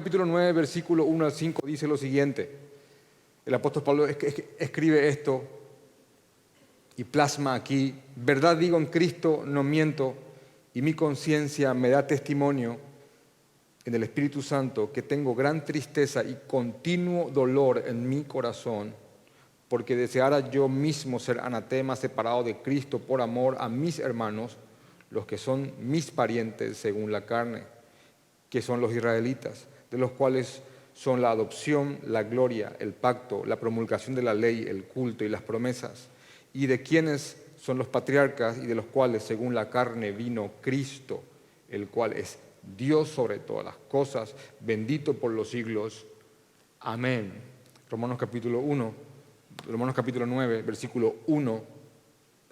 capítulo 9, versículo 1 al 5 dice lo siguiente. El apóstol Pablo escribe esto y plasma aquí: verdad digo en Cristo, no miento, y mi conciencia me da testimonio en el Espíritu Santo que tengo gran tristeza y continuo dolor en mi corazón, porque deseara yo mismo ser anatema, separado de Cristo por amor a mis hermanos, los que son mis parientes según la carne, que son los israelitas, de los cuales son la adopción, la gloria, el pacto, la promulgación de la ley, el culto y las promesas, y de quienes son los patriarcas y de los cuales según la carne vino Cristo, el cual es Dios sobre todas las cosas, bendito por los siglos. Amén. Romanos capítulo 9, versículo 1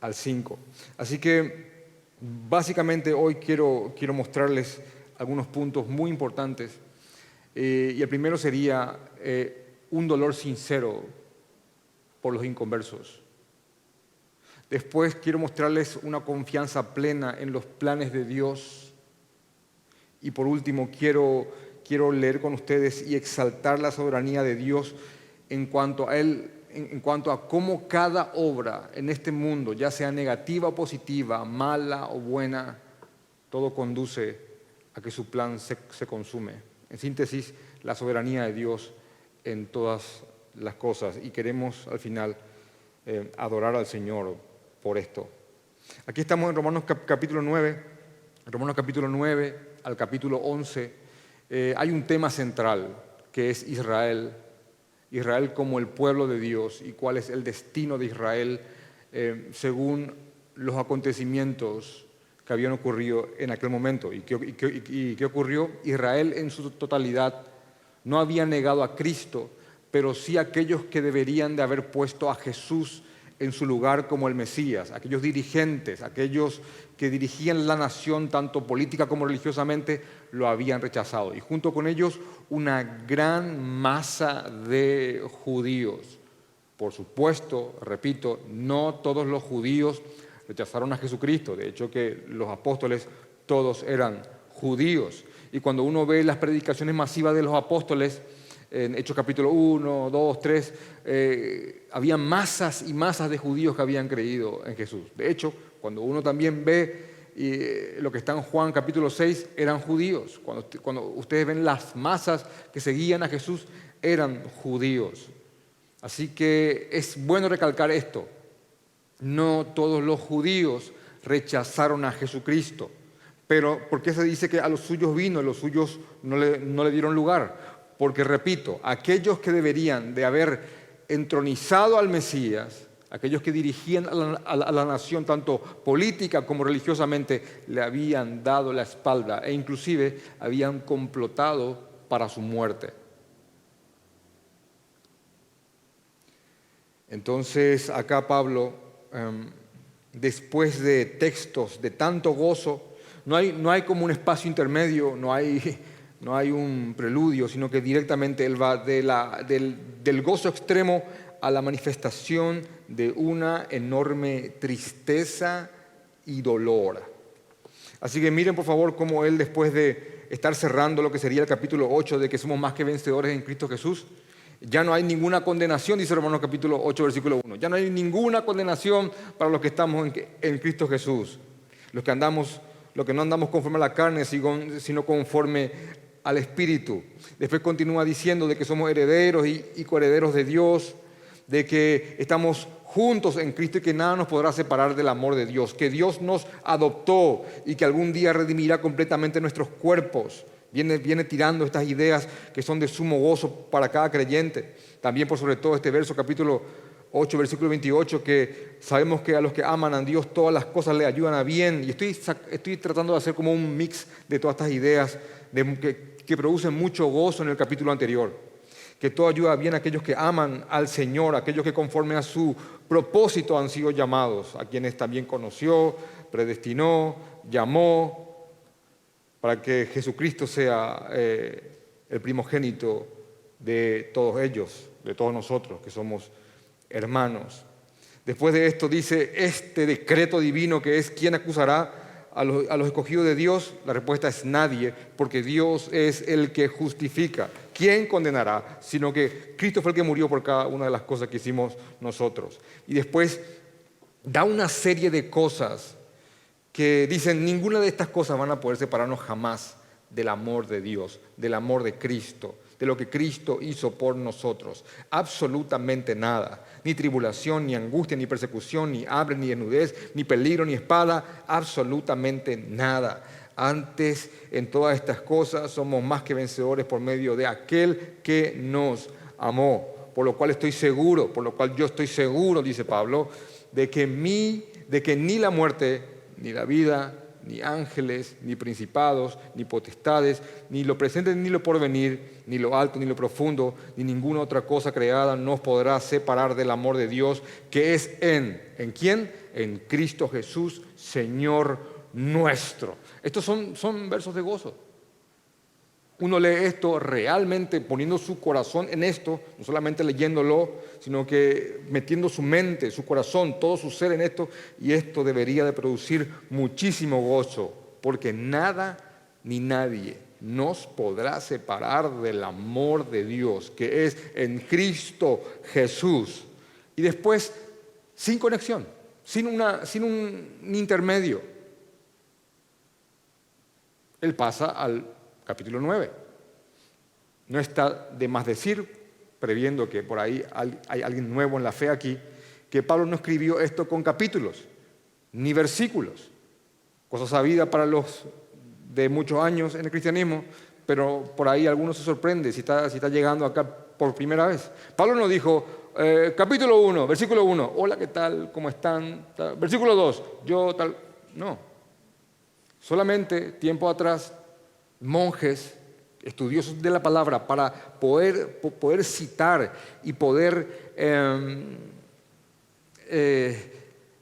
al 5. Así que básicamente hoy quiero mostrarles algunos puntos muy importantes. Y el primero sería un dolor sincero por los inconversos. Después quiero mostrarles una confianza plena en los planes de Dios. Y por último quiero leer con ustedes y exaltar la soberanía de Dios en cuanto a Él, en cuanto a cómo cada obra en este mundo, ya sea negativa o positiva, mala o buena, todo conduce a que su plan se consume. En síntesis, la soberanía de Dios en todas las cosas. Y queremos al final adorar al Señor por esto. Aquí estamos en Romanos capítulo 9, Romanos capítulo 9 al capítulo 11. Hay un tema central que es Israel. Israel como el pueblo de Dios y cuál es el destino de Israel según los acontecimientos que habían ocurrido en aquel momento. ¿Y qué ocurrió? Israel en su totalidad no había negado a Cristo, pero sí aquellos que deberían de haber puesto a Jesús en su lugar como el Mesías, aquellos dirigentes, aquellos que dirigían la nación tanto política como religiosamente, lo habían rechazado. Y junto con ellos una gran masa de judíos. Por supuesto, repito, no todos los judíos rechazaron a Jesucristo. De hecho, que los apóstoles todos eran judíos. Y cuando uno ve las predicaciones masivas de los apóstoles, en Hechos capítulo 1, 2, 3, había masas y masas de judíos que habían creído en Jesús. De hecho, cuando uno también ve lo que está en Juan capítulo 6, eran judíos. Cuando ustedes ven las masas que seguían a Jesús, eran judíos. Así que es bueno recalcar esto. No todos los judíos rechazaron a Jesucristo. Pero ¿por qué se dice que a los suyos vino y los suyos no le dieron lugar? Porque, repito, aquellos que deberían de haber entronizado al Mesías, aquellos que dirigían a la nación tanto política como religiosamente, le habían dado la espalda e inclusive habían complotado para su muerte. Entonces, acá Pablo, después de textos de tanto gozo, no hay como un espacio intermedio, no hay un preludio, sino que directamente él va del gozo extremo a la manifestación de una enorme tristeza y dolor. Así que miren por favor cómo él, después de estar cerrando lo que sería el capítulo 8 de que somos más que vencedores en Cristo Jesús, ya no hay ninguna condenación, dice Romanos capítulo 8, versículo 1. Ya no hay ninguna condenación para los que estamos en Cristo Jesús. Los que no andamos conforme a la carne, sino conforme al Espíritu. Después continúa diciendo de que somos herederos y coherederos de Dios, de que estamos juntos en Cristo y que nada nos podrá separar del amor de Dios, que Dios nos adoptó y que algún día redimirá completamente nuestros cuerpos. Viene tirando estas ideas que son de sumo gozo para cada creyente. También por sobre todo este verso, capítulo 8, versículo 28, que sabemos que a los que aman a Dios todas las cosas le ayudan a bien. Y estoy tratando de hacer como un mix de todas estas ideas que producen mucho gozo en el capítulo anterior. Que todo ayuda bien a aquellos que aman al Señor, a aquellos que conforme a su propósito han sido llamados, a quienes también conoció, predestinó, llamó, para que Jesucristo sea el primogénito de todos ellos, de todos nosotros, que somos hermanos. Después de esto dice, este decreto divino que es, ¿quién acusará a los escogidos de Dios, la respuesta es nadie, porque Dios es el que justifica. ¿Quién condenará? Sino que Cristo fue el que murió por cada una de las cosas que hicimos nosotros. Y después da una serie de cosas que dicen, ninguna de estas cosas van a poder separarnos jamás del amor de Dios, del amor de Cristo, de lo que Cristo hizo por nosotros. Absolutamente nada. Ni tribulación, ni angustia, ni persecución, ni hambre, ni desnudez, ni peligro, ni espada. Absolutamente nada. Antes, en todas estas cosas, somos más que vencedores por medio de aquel que nos amó. Por lo cual yo estoy seguro, dice Pablo, de que ni la muerte, ni la vida, ni ángeles, ni principados, ni potestades, ni lo presente ni lo porvenir, ni lo alto ni lo profundo, ni ninguna otra cosa creada nos podrá separar del amor de Dios que es ¿en quién? En Cristo Jesús, Señor nuestro. Estos son versos de gozo. Uno lee esto realmente poniendo su corazón en esto, no solamente leyéndolo, sino que metiendo su mente, su corazón, todo su ser en esto, y esto debería de producir muchísimo gozo, porque nada ni nadie nos podrá separar del amor de Dios, que es en Cristo Jesús. Y después, sin conexión, sin un intermedio, él pasa al capítulo 9. No está de más decir, previendo que por ahí hay alguien nuevo en la fe aquí, que Pablo no escribió esto con capítulos, ni versículos, cosa sabida para los de muchos años en el cristianismo, pero por ahí alguno se sorprende si está llegando acá por primera vez. Pablo no dijo, capítulo 1, versículo 1, hola, ¿qué tal? ¿Cómo están? Versículo 2, yo tal. No. Solamente tiempo atrás, monjes, estudiosos de la palabra, para poder citar y poder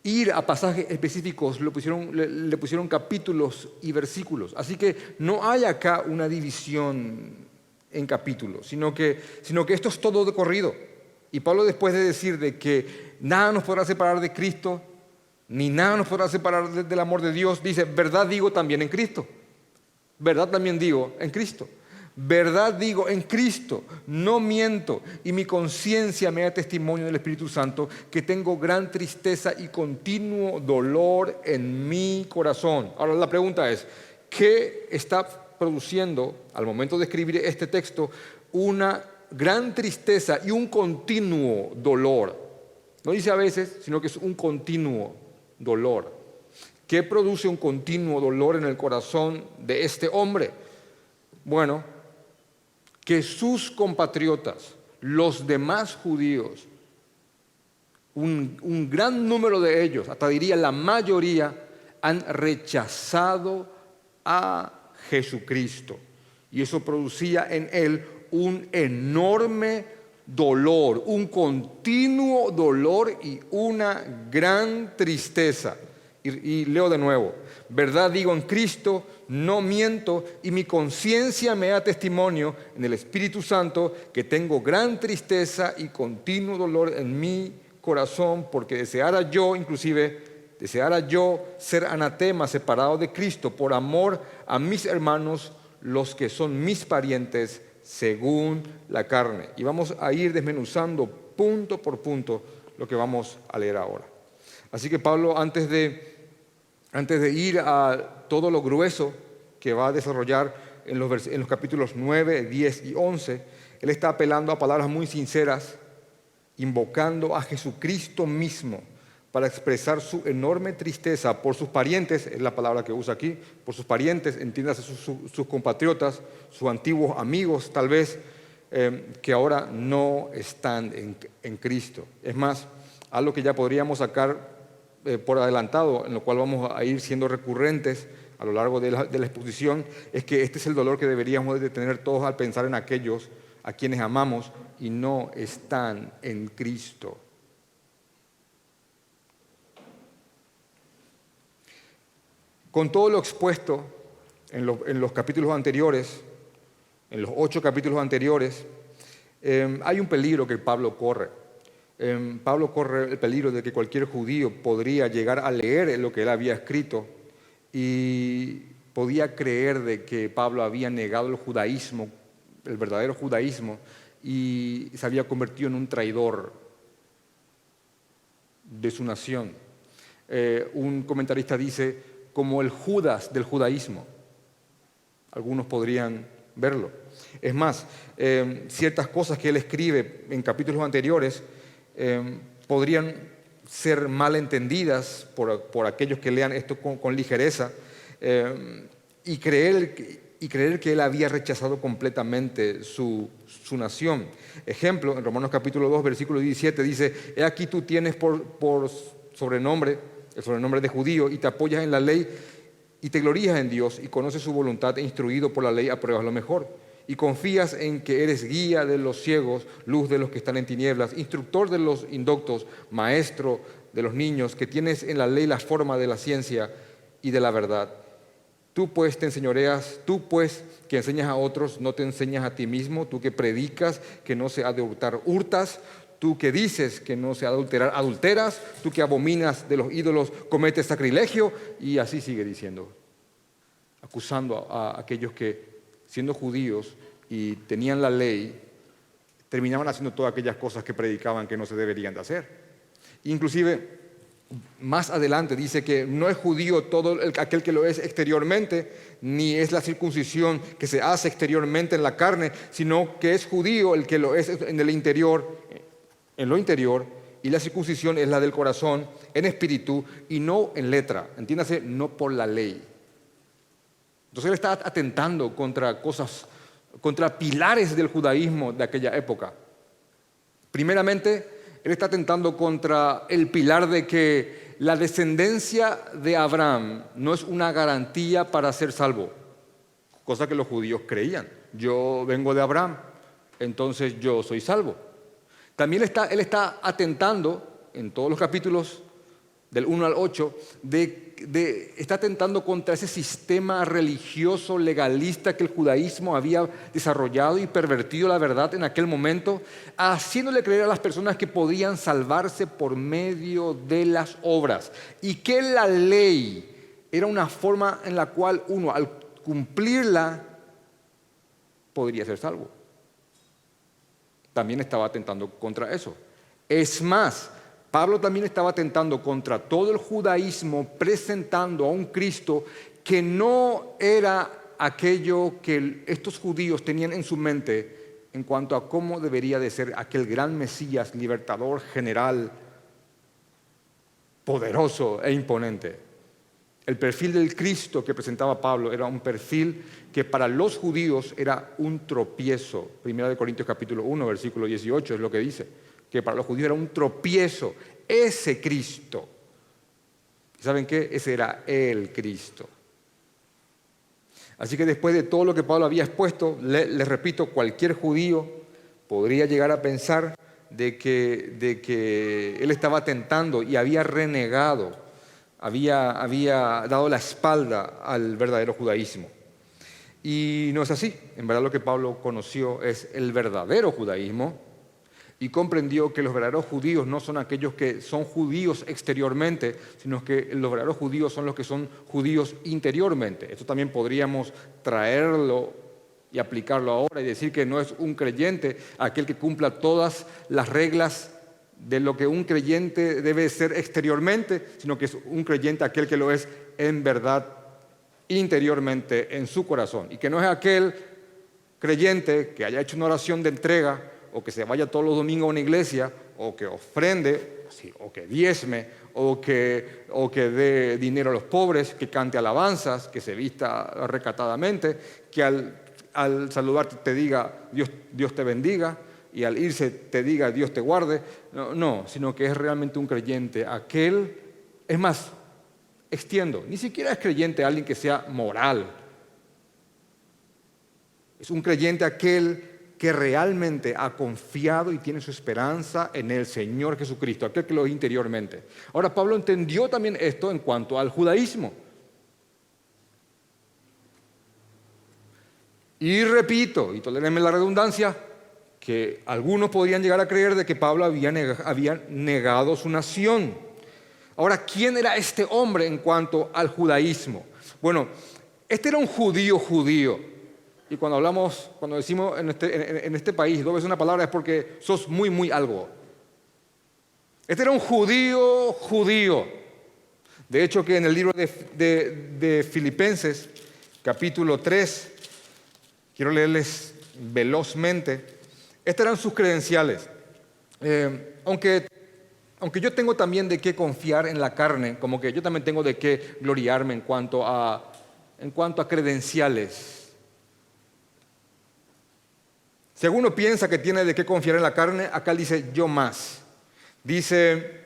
ir a pasajes específicos, le pusieron capítulos y versículos. Así que no hay acá una división en capítulos, sino que esto es todo de corrido. Y Pablo, después de decir de que nada nos podrá separar de Cristo, ni nada nos podrá separar del amor de Dios, dice, verdad digo también en Cristo. Verdad también digo en Cristo. Verdad digo en Cristo, no miento, y mi conciencia me da testimonio del Espíritu Santo que tengo gran tristeza y continuo dolor en mi corazón. Ahora la pregunta es, ¿qué está produciendo al momento de escribir este texto una gran tristeza y un continuo dolor? No dice a veces, sino que es un continuo dolor. ¿Qué produce un continuo dolor en el corazón de este hombre? Bueno, que sus compatriotas, los demás judíos, un gran número de ellos, hasta diría la mayoría, han rechazado a Jesucristo. Y eso producía en él un enorme dolor, un continuo dolor y una gran tristeza. Y leo de nuevo, verdad digo en Cristo, no miento, y mi conciencia me da testimonio en el Espíritu Santo que tengo gran tristeza y continuo dolor en mi corazón, porque deseara yo ser anatema, separado de Cristo, por amor a mis hermanos, los que son mis parientes según la carne. Y vamos a ir desmenuzando punto por punto lo que vamos a leer ahora. Así que Pablo, antes de ir a todo lo grueso que va a desarrollar en los capítulos 9, 10 y 11, él está apelando a palabras muy sinceras, invocando a Jesucristo mismo para expresar su enorme tristeza por sus parientes, es la palabra que usa aquí, por sus parientes, entiéndase sus compatriotas, sus antiguos amigos tal vez, que ahora no están en Cristo. Es más, algo que ya podríamos sacar por adelantado, en lo cual vamos a ir siendo recurrentes a lo largo de la exposición, es que este es el dolor que deberíamos de tener todos al pensar en aquellos a quienes amamos y no están en Cristo. Con todo lo expuesto en los capítulos anteriores, en los 8 capítulos anteriores, hay un peligro que Pablo corre. Pablo corre el peligro de que cualquier judío podría llegar a leer lo que él había escrito y podía creer de que Pablo había negado el judaísmo, el verdadero judaísmo, y se había convertido en un traidor de su nación. Un comentarista dice, como el Judas del judaísmo. Algunos podrían verlo. Es más, ciertas cosas que él escribe en capítulos anteriores podrían ser mal entendidas por aquellos que lean esto con ligereza y creer que él había rechazado completamente su nación. Ejemplo, en Romanos capítulo 2, versículo 17 dice, he aquí tú tienes por sobrenombre, el sobrenombre de judío, y te apoyas en la ley y te glorías en Dios y conoces su voluntad e instruido por la ley apruebas lo mejor. Y confías en que eres guía de los ciegos, luz de los que están en tinieblas, instructor de los indoctos, maestro de los niños, que tienes en la ley la forma de la ciencia y de la verdad. Tú pues te enseñoreas, tú pues que enseñas a otros, no te enseñas a ti mismo, tú que predicas que no se ha de hurtar, hurtas, tú que dices que no se ha de adulterar, adulteras, tú que abominas de los ídolos, cometes sacrilegio, y así sigue diciendo, acusando a aquellos que, siendo judíos y tenían la ley, terminaban haciendo todas aquellas cosas que predicaban que no se deberían de hacer. Inclusive, más adelante dice que no es judío todo aquel que lo es exteriormente, ni es la circuncisión que se hace exteriormente en la carne, sino que es judío el que lo es en el interior, en lo interior, y la circuncisión es la del corazón, en espíritu y no en letra, entiéndase, no por la ley. Entonces él está atentando contra cosas, contra pilares del judaísmo de aquella época. Primeramente, él está atentando contra el pilar de que la descendencia de Abraham no es una garantía para ser salvo, cosa que los judíos creían. Yo vengo de Abraham, entonces yo soy salvo. También él está atentando en todos los capítulos del 1 al 8, está atentando contra ese sistema religioso legalista que el judaísmo había desarrollado y pervertido la verdad en aquel momento, haciéndole creer a las personas que podían salvarse por medio de las obras y que la ley era una forma en la cual uno, al cumplirla, podría ser salvo. También estaba atentando contra eso. Es más, Pablo también estaba atentando contra todo el judaísmo, presentando a un Cristo que no era aquello que estos judíos tenían en su mente en cuanto a cómo debería de ser aquel gran Mesías, libertador, general, poderoso e imponente. El perfil del Cristo que presentaba Pablo era un perfil que para los judíos era un tropiezo. 1 Corintios capítulo 1, versículo 18 es lo que dice, que para los judíos era un tropiezo, ese Cristo. ¿Saben qué? Ese era el Cristo. Así que después de todo lo que Pablo había expuesto, les repito, cualquier judío podría llegar a pensar de que él estaba tentando y había renegado, había dado la espalda al verdadero judaísmo. Y no es así. En verdad lo que Pablo conoció es el verdadero judaísmo, y comprendió que los verdaderos judíos no son aquellos que son judíos exteriormente, sino que los verdaderos judíos son los que son judíos interiormente. Esto también podríamos traerlo y aplicarlo ahora y decir que no es un creyente aquel que cumpla todas las reglas de lo que un creyente debe ser exteriormente, sino que es un creyente aquel que lo es en verdad interiormente en su corazón. Y que no es aquel creyente que haya hecho una oración de entrega, o que se vaya todos los domingos a una iglesia, o que ofrende, o que diezme, o que dé dinero a los pobres, que cante alabanzas, que se vista recatadamente, que al saludarte te diga Dios te bendiga, y al irse te diga Dios te guarde. No, sino que es realmente un creyente. Aquel, es más, extiendo, ni siquiera es creyente alguien que sea moral. Es un creyente aquel que realmente ha confiado y tiene su esperanza en el Señor Jesucristo, aquel que lo es interiormente. Ahora, Pablo entendió también esto en cuanto al judaísmo. Y repito, y tolérenme la redundancia, que algunos podrían llegar a creer de que Pablo había negado su nación. Ahora, ¿quién era este hombre en cuanto al judaísmo? Bueno, este era un judío. Y cuando decimos en este país 2 veces una palabra es porque sos muy, muy algo. Este era un judío. De hecho, que en el libro de Filipenses, capítulo 3, quiero leerles velozmente, estas eran sus credenciales. Aunque yo tengo también de qué confiar en la carne, como que yo también tengo de qué gloriarme en cuanto a credenciales. Si alguno piensa que tiene de qué confiar en la carne, acá dice yo más. Dice,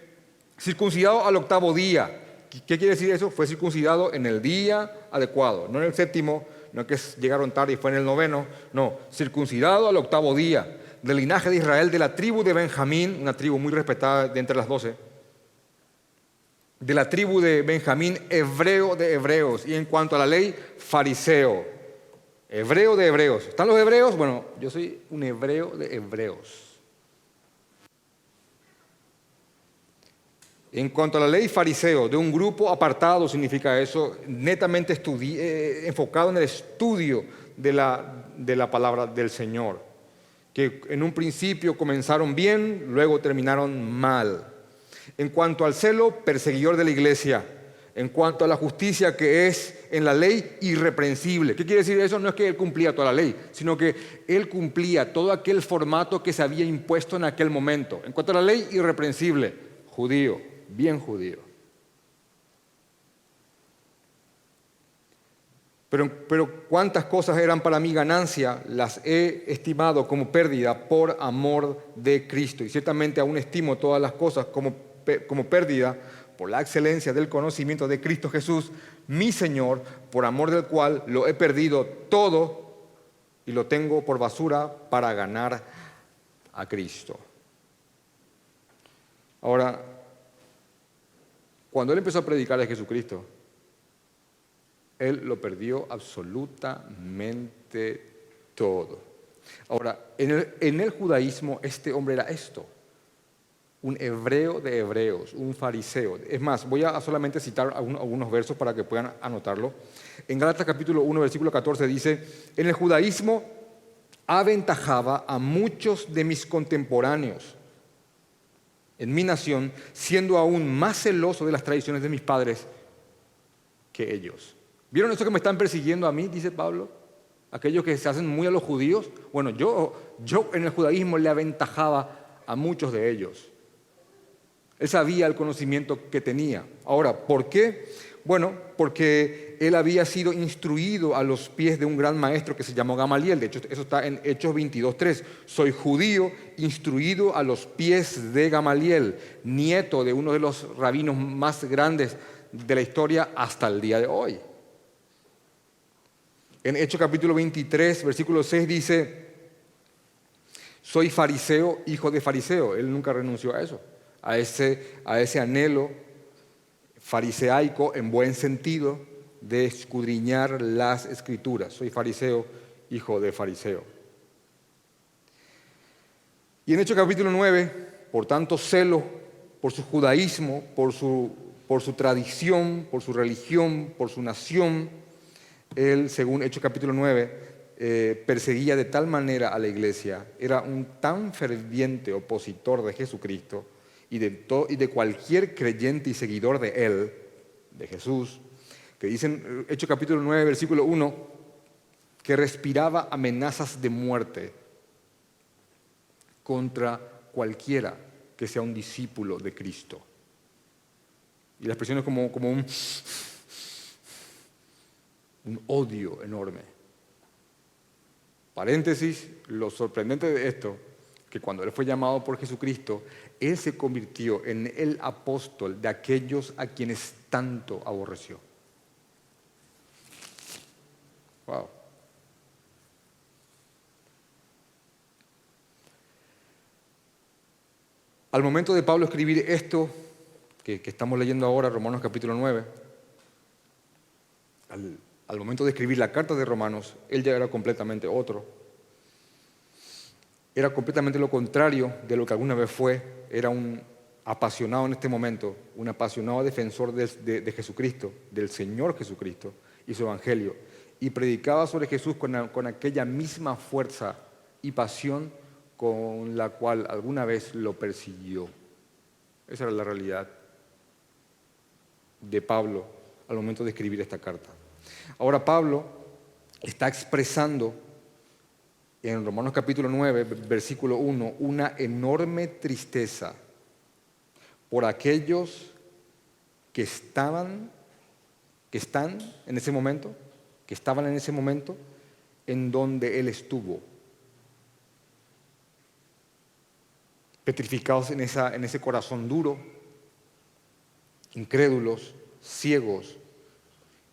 circuncidado al 8º día. ¿Qué quiere decir eso? Fue circuncidado en el día adecuado, no en el 7º, no que llegaron tarde y fue en el 9º, no, circuncidado al 8º día, del linaje de Israel, de la tribu de Benjamín, una tribu muy respetada de entre las 12, de la tribu de Benjamín, hebreo de hebreos, y en cuanto a la ley, fariseo. Hebreo de hebreos. ¿Están los hebreos? Bueno, yo soy un hebreo de hebreos. En cuanto a la ley, fariseo, de un grupo apartado significa eso, netamente enfocado en el estudio de la palabra del Señor, que en un principio comenzaron bien, luego terminaron mal. En cuanto al celo, perseguidor de la iglesia. En cuanto a la justicia que es en la ley, irreprensible. ¿Qué quiere decir eso? No es que él cumplía toda la ley, sino que él cumplía todo aquel formato que se había impuesto en aquel momento. En cuanto a la ley, irreprensible, judío, bien judío. Pero cuántas cosas eran para mí ganancia, las he estimado como pérdida por amor de Cristo. Y ciertamente aún estimo todas las cosas como pérdida por la excelencia del conocimiento de Cristo Jesús, mi Señor, por amor del cual lo he perdido todo y lo tengo por basura para ganar a Cristo. Ahora, cuando él empezó a predicar de Jesucristo, él lo perdió absolutamente todo. Ahora, en el judaísmo este hombre era esto. Un hebreo de hebreos, un fariseo. Es más, voy a solamente citar algunos versos para que puedan anotarlo. En Gálatas capítulo 1, versículo 14 dice, en el judaísmo aventajaba a muchos de mis contemporáneos en mi nación, siendo aún más celoso de las tradiciones de mis padres que ellos. ¿Vieron eso que me están persiguiendo a mí? Dice Pablo. Aquellos que se hacen muy a los judíos. Bueno, yo en el judaísmo le aventajaba a muchos de ellos. Él sabía el conocimiento que tenía. Ahora, ¿por qué? Bueno, porque él había sido instruido a los pies de un gran maestro que se llamó Gamaliel. De hecho, eso está en Hechos 22:3. Soy judío, instruido a los pies de Gamaliel, nieto de uno de los rabinos más grandes de la historia hasta el día de hoy. En Hechos capítulo 23, versículo 6 dice, soy fariseo, hijo de fariseo. Él nunca renunció a eso. A ese anhelo fariseaico en buen sentido de escudriñar las Escrituras. Soy fariseo, hijo de fariseo. Y en Hechos capítulo 9, por tanto celo por su judaísmo, por su tradición, por su religión, por su nación, él, según Hechos capítulo 9, perseguía de tal manera a la iglesia, era un tan ferviente opositor de Jesucristo, y de cualquier creyente y seguidor de él, de Jesús, que dicen, Hechos capítulo 9, versículo 1, que respiraba amenazas de muerte contra cualquiera que sea un discípulo de Cristo. Y la expresión es como un odio enorme. Paréntesis, lo sorprendente de esto, que cuando él fue llamado por Jesucristo, él se convirtió en el apóstol de aquellos a quienes tanto aborreció. Wow. Al momento de Pablo escribir esto, que estamos leyendo ahora, Romanos capítulo 9, al momento de escribir la carta de Romanos, él ya era completamente otro. Era completamente lo contrario de lo que alguna vez fue. Era un apasionado en este momento, un apasionado defensor de Jesucristo, del Señor Jesucristo, y su evangelio, y predicaba sobre Jesús con aquella misma fuerza y pasión con la cual alguna vez lo persiguió. Esa era la realidad de Pablo al momento de escribir esta carta. Ahora Pablo está expresando en Romanos capítulo 9, versículo 1, una enorme tristeza por aquellos que están en ese momento, que estaban en ese momento en donde él estuvo, petrificados en ese corazón duro, incrédulos, ciegos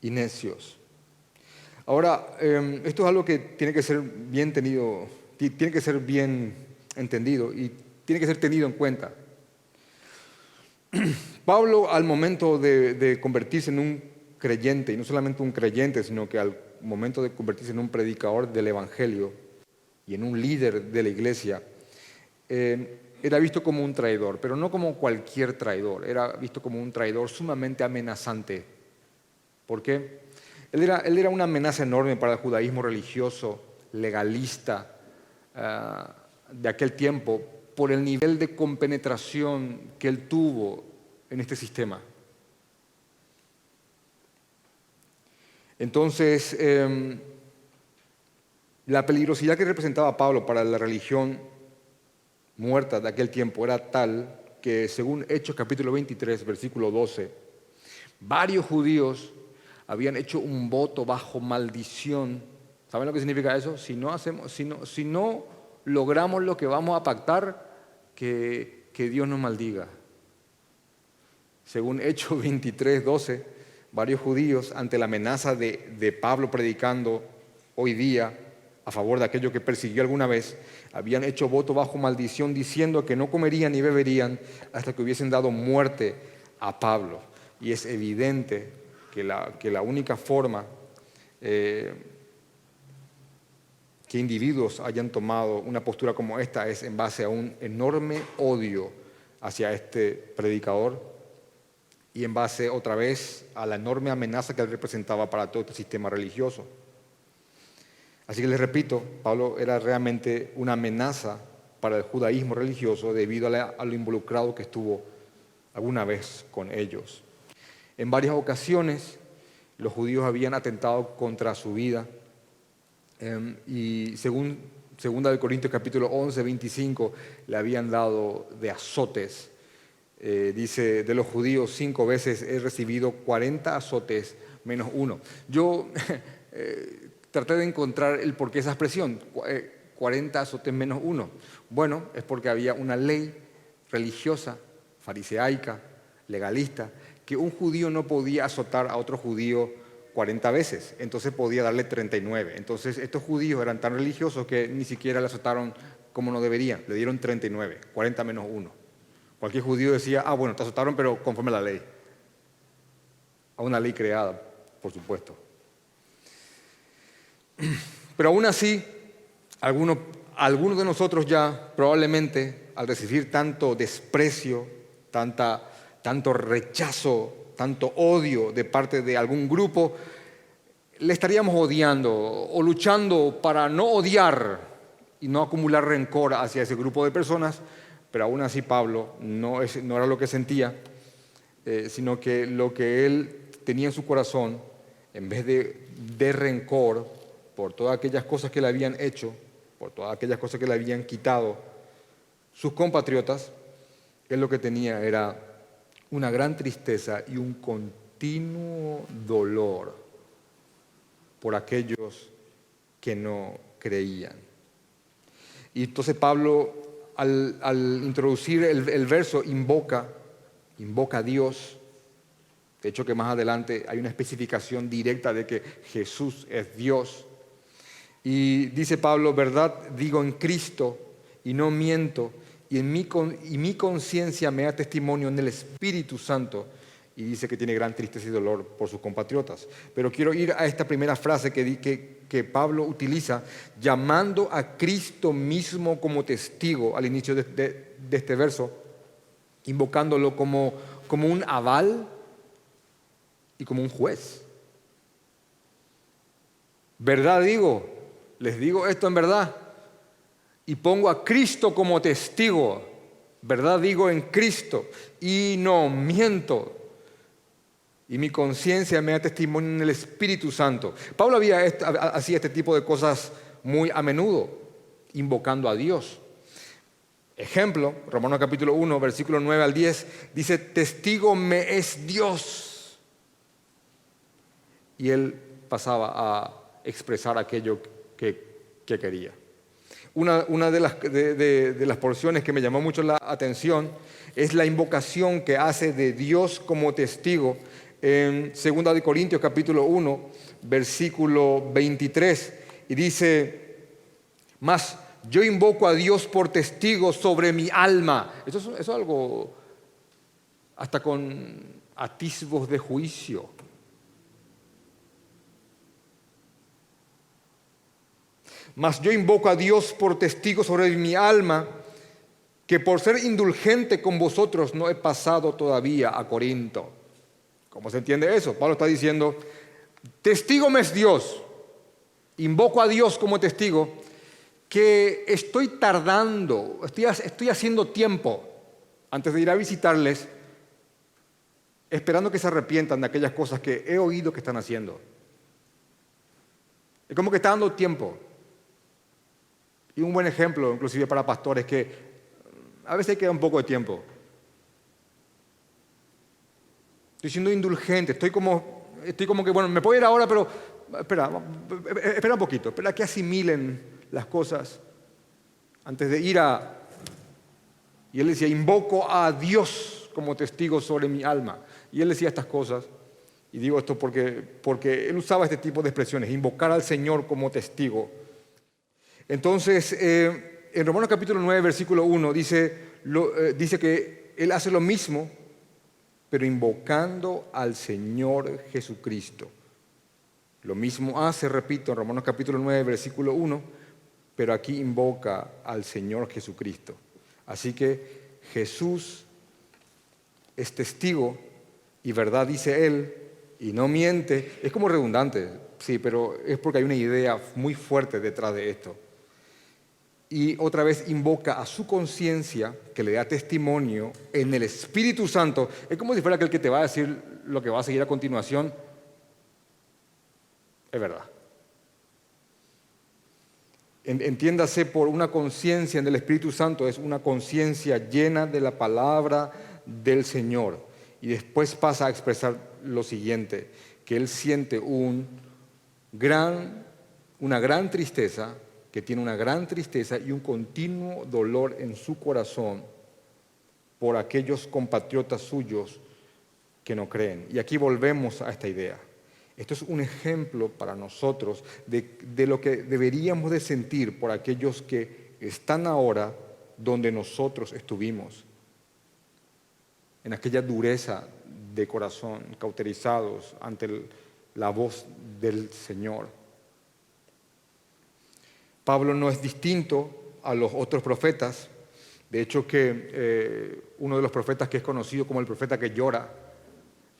y necios. Ahora, esto es algo que tiene que ser bien entendido y tiene que ser tenido en cuenta. Pablo, al momento de convertirse en un creyente, y no solamente un creyente, sino que al momento de convertirse en un predicador del Evangelio y en un líder de la iglesia, era visto como un traidor, pero no como cualquier traidor, era visto como un traidor sumamente amenazante. ¿Por qué? Él era una amenaza enorme para el judaísmo religioso, legalista de aquel tiempo, por el nivel de compenetración que él tuvo en este sistema. Entonces, la peligrosidad que representaba Pablo para la religión muerta de aquel tiempo era tal que, según Hechos capítulo 23, versículo 12, varios judíos habían hecho un voto bajo maldición. ¿Saben lo que significa eso? Si no logramos lo que vamos a pactar, que Dios nos maldiga. Según Hechos 23, 12, varios judíos, ante la amenaza de Pablo predicando hoy día a favor de aquello que persiguió alguna vez, habían hecho voto bajo maldición diciendo que no comerían ni beberían hasta que hubiesen dado muerte a Pablo. Y es evidente que la única forma que individuos hayan tomado una postura como esta es en base a un enorme odio hacia este predicador y en base otra vez a la enorme amenaza que él representaba para todo este sistema religioso. Así que les repito, Pablo era realmente una amenaza para el judaísmo religioso debido a lo involucrado que estuvo alguna vez con ellos. En varias ocasiones los judíos habían atentado contra su vida y según 2 Corintios capítulo 11, 25, le habían dado de azotes. Dice, de los judíos 5 veces he recibido 40 azotes menos uno. Yo traté de encontrar el porqué de esa expresión, 40 azotes menos uno. Bueno, es porque había una ley religiosa, fariseaica, legalista, que un judío no podía azotar a otro judío 40 veces, entonces podía darle 39. Entonces estos judíos eran tan religiosos que ni siquiera le azotaron como no deberían, le dieron 39, 40 menos 1. Cualquier judío decía, bueno, te azotaron pero conforme a la ley. A una ley creada, por supuesto. Pero aún así, algunos de nosotros ya probablemente al recibir tanto desprecio, tanto rechazo, tanto odio de parte de algún grupo, le estaríamos odiando o luchando para no odiar y no acumular rencor hacia ese grupo de personas, pero aún así Pablo no era lo que sentía, sino que lo que él tenía en su corazón, en vez de rencor por todas aquellas cosas que le habían hecho, por todas aquellas cosas que le habían quitado sus compatriotas, él lo que tenía era una gran tristeza y un continuo dolor por aquellos que no creían. Y entonces Pablo, al introducir el verso, invoca a Dios. De hecho, que más adelante hay una especificación directa de que Jesús es Dios. Y dice Pablo, verdad digo en Cristo y no miento, y mi conciencia me da testimonio en el Espíritu Santo. Y dice que tiene gran tristeza y dolor por sus compatriotas. Pero quiero ir a esta primera frase que Pablo utiliza, llamando a Cristo mismo como testigo al inicio de este verso, invocándolo como un aval y como un juez. verdad digo, les digo esto en verdad, y pongo a Cristo como testigo, verdad digo en Cristo, y no miento. Y mi conciencia me da testimonio en el Espíritu Santo. Pablo hacía este tipo de cosas muy a menudo, invocando a Dios. Ejemplo, Romanos capítulo 1, versículo 9 al 10, dice, testigo me es Dios. Y él pasaba a expresar aquello que quería. Una de las porciones que me llamó mucho la atención es la invocación que hace de Dios como testigo en 2 de Corintios capítulo 1, versículo 23. Y dice, mas yo invoco a Dios por testigo sobre mi alma. Eso es algo hasta con atisbos de juicio. Mas yo invoco a Dios por testigo sobre mi alma, que por ser indulgente con vosotros no he pasado todavía a Corinto. ¿Cómo se entiende eso? Pablo está diciendo, testigo me es Dios, invoco a Dios como testigo, que estoy tardando, estoy haciendo tiempo antes de ir a visitarles, esperando que se arrepientan de aquellas cosas que he oído que están haciendo. Es como que está dando tiempo. Y un buen ejemplo, inclusive para pastores, que a veces queda un poco de tiempo. Estoy siendo indulgente, estoy como que, bueno, me puedo ir ahora, pero espera un poquito, espera que asimilen las cosas antes de ir a... Y él decía, invoco a Dios como testigo sobre mi alma. Y él decía estas cosas, y digo esto porque él usaba este tipo de expresiones, invocar al Señor como testigo. Entonces, en Romanos capítulo 9, versículo 1, dice que él hace lo mismo, pero invocando al Señor Jesucristo. Lo mismo hace, repito, en Romanos capítulo 9, versículo 1, pero aquí invoca al Señor Jesucristo. Así que Jesús es testigo y verdad dice Él y no miente. Es como redundante, sí, pero es porque hay una idea muy fuerte detrás de esto. Y otra vez invoca a su conciencia que le da testimonio en el Espíritu Santo. Es como si fuera aquel que te va a decir lo que va a seguir a continuación. Es verdad. Entiéndase por una conciencia en el Espíritu Santo, es una conciencia llena de la palabra del Señor. Y después pasa a expresar lo siguiente, que él siente una gran tristeza, que tiene una gran tristeza y un continuo dolor en su corazón por aquellos compatriotas suyos que no creen. Y aquí volvemos a esta idea. Esto es un ejemplo para nosotros de lo que deberíamos de sentir por aquellos que están ahora donde nosotros estuvimos, en aquella dureza de corazón, cauterizados ante la voz del Señor. Pablo no es distinto a los otros profetas. De hecho, que uno de los profetas que es conocido como el profeta que llora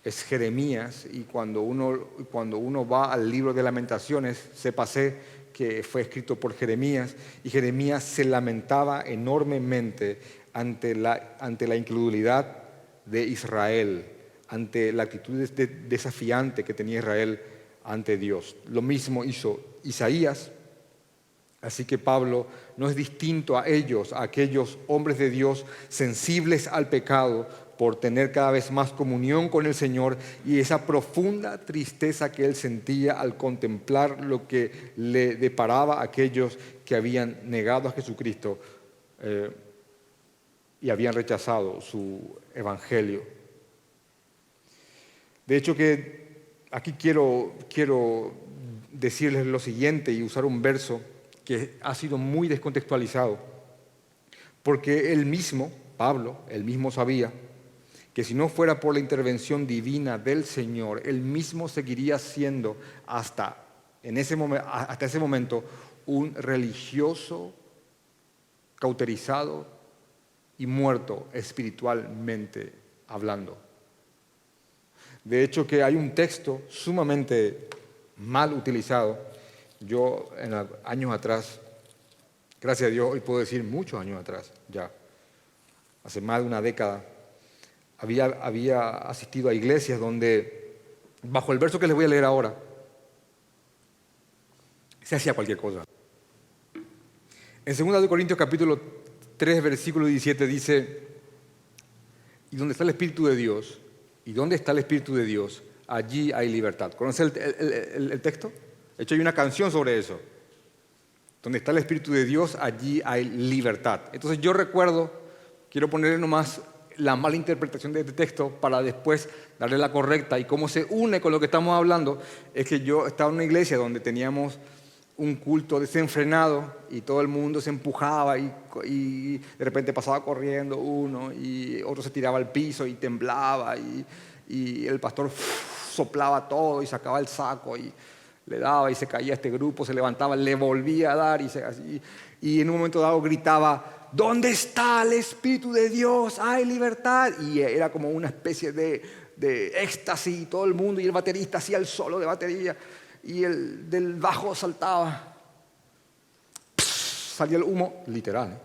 es Jeremías, y cuando uno va al libro de Lamentaciones, sépase que fue escrito por Jeremías, y Jeremías se lamentaba enormemente ante la incredulidad de Israel, ante la actitud desafiante que tenía Israel ante Dios. Lo mismo hizo Isaías. Así que Pablo no es distinto a ellos, a aquellos hombres de Dios sensibles al pecado por tener cada vez más comunión con el Señor, y esa profunda tristeza que él sentía al contemplar lo que le deparaba a aquellos que habían negado a Jesucristo y habían rechazado su evangelio. De hecho, que aquí quiero decirles lo siguiente y usar un verso que ha sido muy descontextualizado, porque él mismo, Pablo, él mismo sabía que si no fuera por la intervención divina del Señor, él mismo seguiría siendo hasta ese momento un religioso cauterizado y muerto espiritualmente hablando. De hecho, que hay un texto sumamente mal utilizado Yo, años atrás, gracias a Dios, hoy puedo decir muchos años atrás, ya, hace más de una década, había asistido a iglesias donde, bajo el verso que les voy a leer ahora, se hacía cualquier cosa. En 2 Corintios capítulo 3, versículo 17 dice: y donde está el Espíritu de Dios, y donde está el Espíritu de Dios, allí hay libertad. ¿Conocen el texto? De hecho, hay una canción sobre eso. Donde está el Espíritu de Dios, allí hay libertad. Entonces yo recuerdo, quiero ponerle nomás la mala interpretación de este texto para después darle la correcta, y cómo se une con lo que estamos hablando, es que yo estaba en una iglesia donde teníamos un culto desenfrenado y todo el mundo se empujaba y de repente pasaba corriendo uno y otro se tiraba al piso y temblaba y el pastor soplaba todo y sacaba el saco y le daba y se caía este grupo, se levantaba, le volvía a dar y en un momento dado gritaba: ¿dónde está el Espíritu de Dios? ¡Hay libertad! Y era como una especie de éxtasis, todo el mundo, y el baterista hacía el solo de batería y el del bajo saltaba, salía el humo, literal,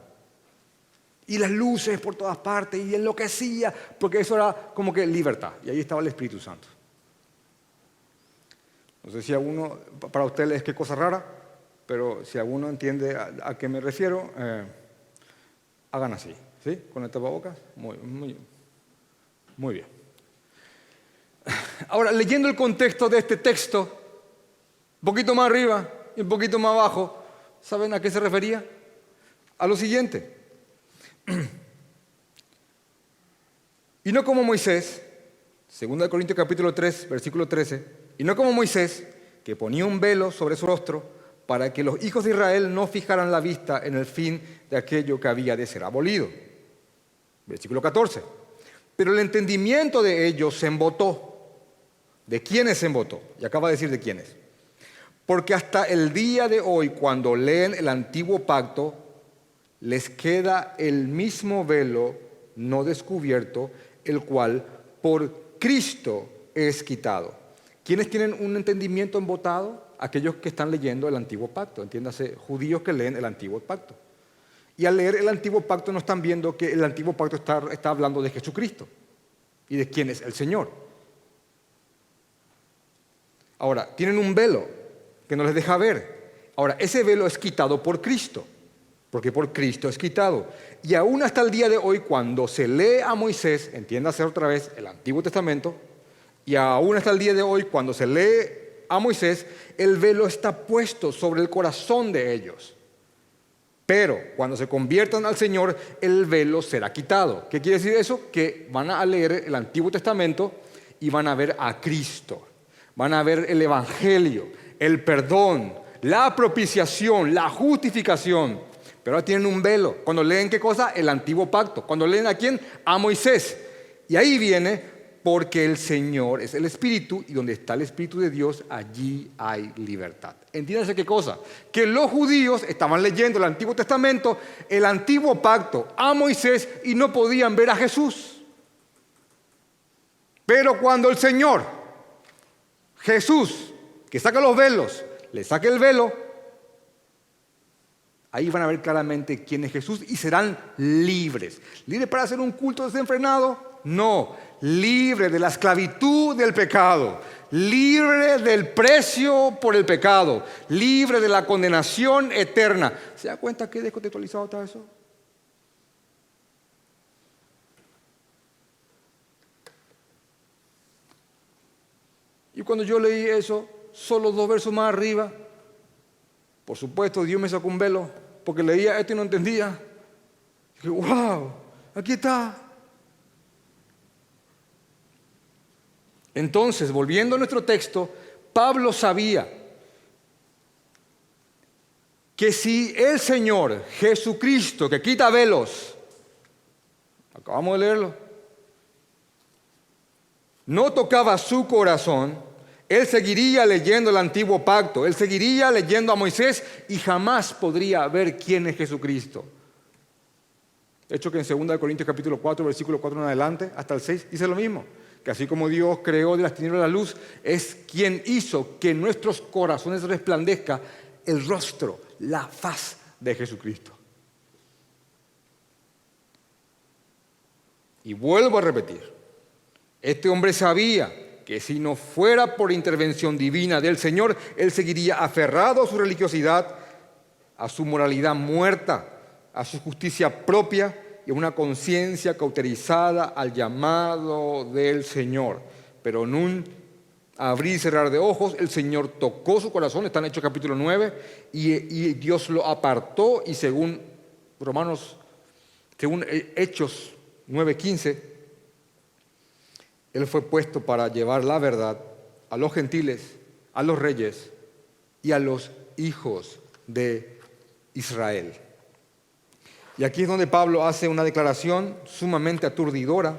y las luces por todas partes, y enloquecía, porque eso era como que libertad, y ahí estaba el Espíritu Santo. No sé si alguno, para ustedes qué cosa rara, pero si alguno entiende a qué me refiero, hagan así, ¿sí? Con el tapabocas, muy bien. Ahora, leyendo el contexto de este texto, un poquito más arriba y un poquito más abajo, ¿saben a qué se refería? A lo siguiente. Y no como Moisés, 2 Corintios capítulo 3, versículo 13, y no como Moisés, que ponía un velo sobre su rostro para que los hijos de Israel no fijaran la vista en el fin de aquello que había de ser abolido. Versículo 14. Pero el entendimiento de ellos se embotó. ¿De quiénes se embotó? Y acaba de decir de quiénes. Porque hasta el día de hoy, cuando leen el antiguo pacto, les queda el mismo velo no descubierto, el cual por Cristo es quitado. ¿Quiénes tienen un entendimiento embotado? Aquellos que están leyendo el antiguo pacto, entiéndase, judíos que leen el antiguo pacto. Y al leer el antiguo pacto no están viendo que el antiguo pacto está hablando de Jesucristo y de quién es el Señor. Ahora, tienen un velo que no les deja ver. Ahora, ese velo es quitado por Cristo, porque por Cristo es quitado. Y aún hasta el día de hoy, cuando se lee a Moisés, entiéndase otra vez el Antiguo Testamento, y aún hasta el día de hoy, cuando se lee a Moisés, el velo está puesto sobre el corazón de ellos. Pero cuando se conviertan al Señor, el velo será quitado. ¿Qué quiere decir eso? Que van a leer el Antiguo Testamento y van a ver a Cristo. Van a ver el Evangelio, el perdón, la propiciación, la justificación. Pero ahora tienen un velo. Cuando leen, ¿qué cosa? El Antiguo Pacto. Cuando leen, ¿a quién? A Moisés. Y ahí viene: porque el Señor es el Espíritu, y donde está el Espíritu de Dios, allí hay libertad. Entiéndase qué cosa: que los judíos estaban leyendo el Antiguo Testamento, el Antiguo Pacto, a Moisés, y no podían ver a Jesús. Pero cuando el Señor, Jesús, que saca los velos, le saca el velo, ahí van a ver claramente quién es Jesús y serán libres. ¿Libres para hacer un culto desenfrenado? No, libre de la esclavitud del pecado, libre del precio por el pecado, libre de la condenación eterna. ¿Se da cuenta qué descontextualizado está eso? Y cuando yo leí eso, solo 2 versos más arriba, por supuesto Dios me sacó un velo, porque leía esto y no entendía. Dije: wow, aquí está. Entonces, volviendo a nuestro texto, Pablo sabía que si el Señor Jesucristo, que quita velos, acabamos de leerlo, no tocaba su corazón, él seguiría leyendo el antiguo pacto, él seguiría leyendo a Moisés y jamás podría ver quién es Jesucristo. De hecho, que en 2 Corintios capítulo 4, versículo 4 en adelante, hasta el 6, dice lo mismo. Que así como Dios creó de las tinieblas la luz, es quien hizo que en nuestros corazones resplandezca el rostro, la faz de Jesucristo. Y vuelvo a repetir, este hombre sabía que si no fuera por intervención divina del Señor, él seguiría aferrado a su religiosidad, a su moralidad muerta, a su justicia propia y a una conciencia cauterizada al llamado del Señor. Pero en un abrir y cerrar de ojos, el Señor tocó su corazón, está en Hechos capítulo 9, y Dios lo apartó, y según Hechos 9:15, Él fue puesto para llevar la verdad a los gentiles, a los reyes y a los hijos de Israel. Y aquí es donde Pablo hace una declaración sumamente aturdidora,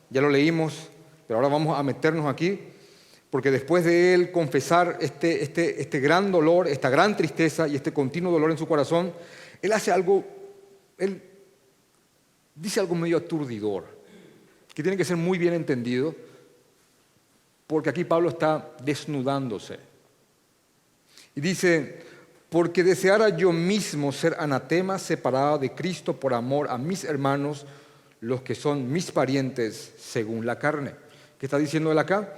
ya lo leímos, pero ahora vamos a meternos aquí, porque después de él confesar este gran dolor, esta gran tristeza y este continuo dolor en su corazón, él dice algo medio aturdidor, que tiene que ser muy bien entendido, porque aquí Pablo está desnudándose. Y dice: porque deseara yo mismo ser anatema, separado de Cristo por amor a mis hermanos, los que son mis parientes según la carne. ¿Qué está diciendo él acá?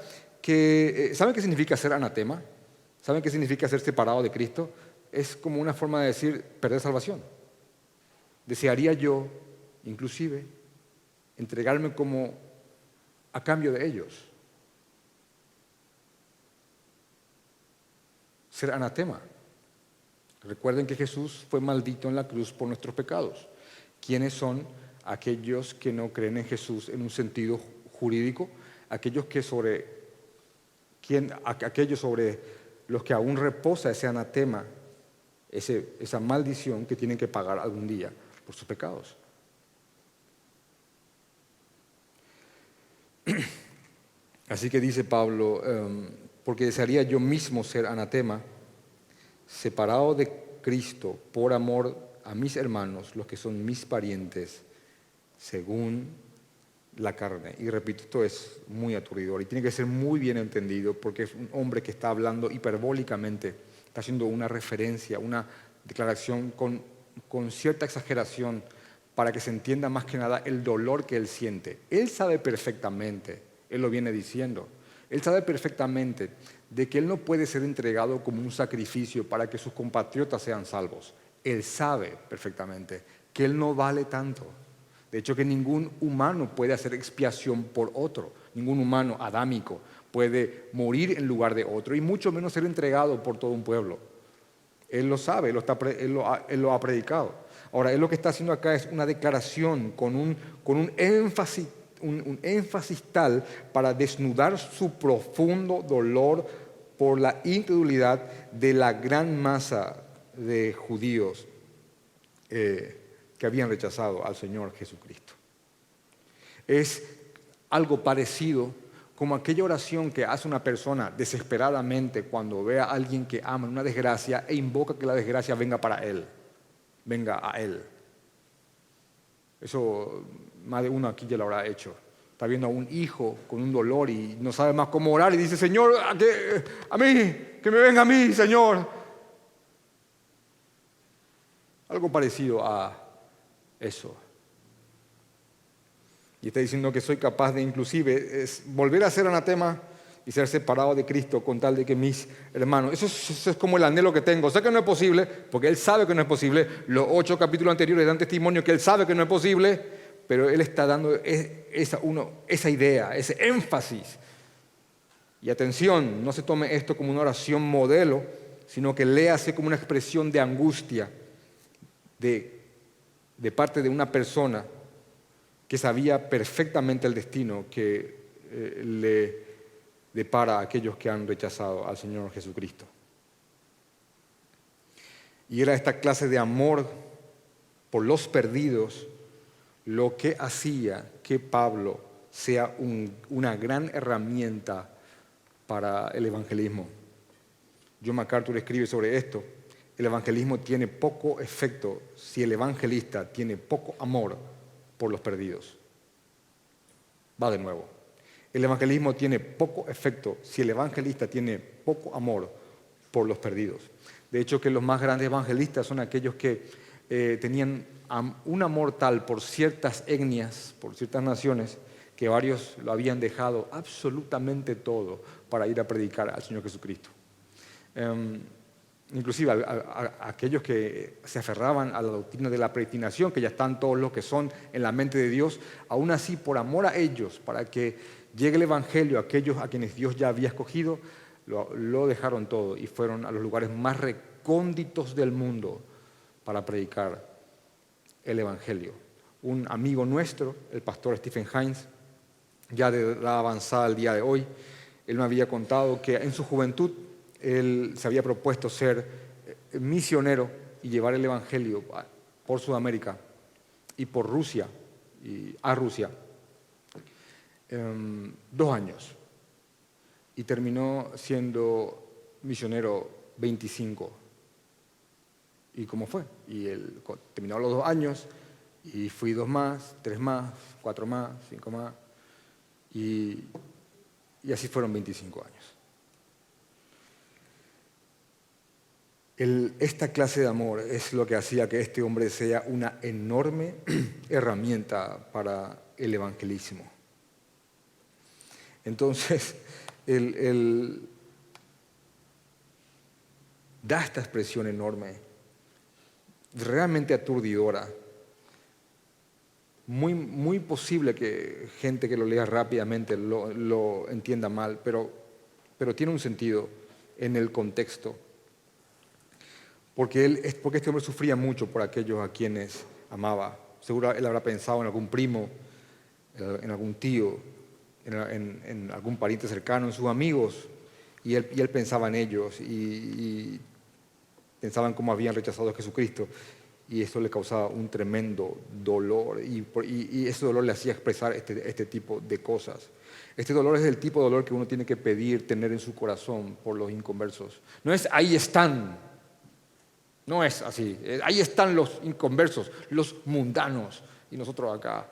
¿Saben qué significa ser anatema? ¿Saben qué significa ser separado de Cristo? Es como una forma de decir perder salvación. Desearía yo, inclusive, entregarme como a cambio de ellos. Ser anatema. Recuerden que Jesús fue maldito en la cruz por nuestros pecados. ¿Quiénes son aquellos que no creen en Jesús en un sentido jurídico? Aquellos sobre los que aún reposa ese anatema, esa maldición que tienen que pagar algún día por sus pecados. Así que dice Pablo, porque desearía yo mismo ser anatema, separado de Cristo por amor a mis hermanos, los que son mis parientes, según la carne. Y repito, esto es muy aturdidor y tiene que ser muy bien entendido, porque es un hombre que está hablando hiperbólicamente, está haciendo una referencia, una declaración con cierta exageración para que se entienda más que nada el dolor que él siente. Él sabe perfectamente, él lo viene diciendo, él sabe perfectamente de que él no puede ser entregado como un sacrificio para que sus compatriotas sean salvos. Él sabe perfectamente que él no vale tanto. De hecho, que ningún humano puede hacer expiación por otro. Ningún humano adámico puede morir en lugar de otro, y mucho menos ser entregado por todo un pueblo. Él lo sabe, él lo ha predicado. Ahora, él lo que está haciendo acá es una declaración con un énfasis tal para desnudar su profundo dolor por la incredulidad de la gran masa de judíos que habían rechazado al Señor Jesucristo. Es algo parecido como aquella oración que hace una persona desesperadamente cuando ve a alguien que ama en una desgracia e invoca que la desgracia venga para él, venga a él. Eso más de uno aquí ya lo habrá hecho. Está viendo a un hijo con un dolor y no sabe más cómo orar y dice: Señor, a mí, que me venga a mí, Señor. Algo parecido a eso. Y está diciendo que soy capaz de inclusive volver a ser anatema y ser separado de Cristo con tal de que mis hermanos, eso es como el anhelo que tengo. Sé que no es posible, porque él sabe que no es posible. Los 8 capítulos anteriores dan testimonio que él sabe que no es posible, pero él está dando esa idea, ese énfasis. Y atención, no se tome esto como una oración modelo, sino que léase como una expresión de angustia de parte de una persona que sabía perfectamente el destino que le depara a aquellos que han rechazado al Señor Jesucristo. Y era esta clase de amor por los perdidos lo que hacía que Pablo sea una gran herramienta para el evangelismo. John MacArthur escribe sobre esto: el evangelismo tiene poco efecto si el evangelista tiene poco amor por los perdidos. Va de nuevo. El evangelismo tiene poco efecto si el evangelista tiene poco amor por los perdidos. De hecho, que los más grandes evangelistas son aquellos que tenían un amor tal por ciertas etnias, por ciertas naciones, que varios lo habían dejado absolutamente todo para ir a predicar al Señor Jesucristo. Inclusive a aquellos que se aferraban a la doctrina de la predestinación, que ya están todos los que son en la mente de Dios, aún así, por amor a ellos, para que llegue el Evangelio a aquellos a quienes Dios ya había escogido, lo dejaron todo y fueron a los lugares más recónditos del mundo para predicar el Evangelio. Un amigo nuestro, el pastor Stephen Hines, ya de edad avanzada al día de hoy, él me había contado que en su juventud él se había propuesto ser misionero y llevar el Evangelio por Sudamérica y por Rusia, a Rusia, 2 años. Y terminó siendo misionero 25. ¿Y cómo fue? Y él terminó los 2 años y fui 2 más, 3 más, 4 más, 5 más. Y así fueron 25 años. Esta clase de amor es lo que hacía que este hombre sea una enorme herramienta para el evangelismo. Entonces, él da esta expresión enorme, realmente aturdidora. Muy posible que gente que lo lea rápidamente lo entienda mal, pero tiene un sentido en el contexto. Porque este hombre sufría mucho por aquellos a quienes amaba. Seguro él habrá pensado en algún primo, en algún tío, en algún pariente cercano, en sus amigos, y él pensaba en ellos y pensaba en cómo habían rechazado a Jesucristo, y eso le causaba un tremendo dolor, y ese dolor le hacía expresar este tipo de cosas. Este dolor es el tipo de dolor que uno tiene que pedir tener en su corazón por los inconversos. No es ahí están. No es así. Ahí están los inconversos, los mundanos, y nosotros acá,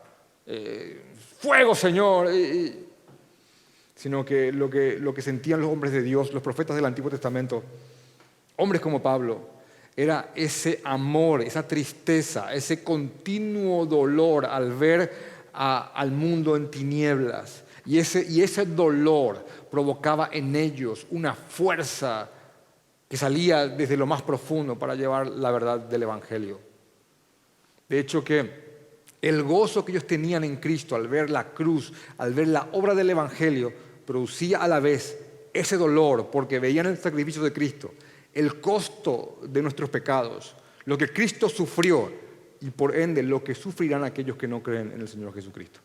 ¡fuego, Señor! Sino que lo que sentían los hombres de Dios, los profetas del Antiguo Testamento, hombres como Pablo, era ese amor, esa tristeza, ese continuo dolor al ver al mundo en tinieblas. Y ese dolor provocaba en ellos una fuerza que salía desde lo más profundo para llevar la verdad del Evangelio. De hecho, que el gozo que ellos tenían en Cristo al ver la cruz, al ver la obra del Evangelio, producía a la vez ese dolor, porque veían el sacrificio de Cristo, el costo de nuestros pecados, lo que Cristo sufrió y por ende lo que sufrirán aquellos que no creen en el Señor Jesucristo.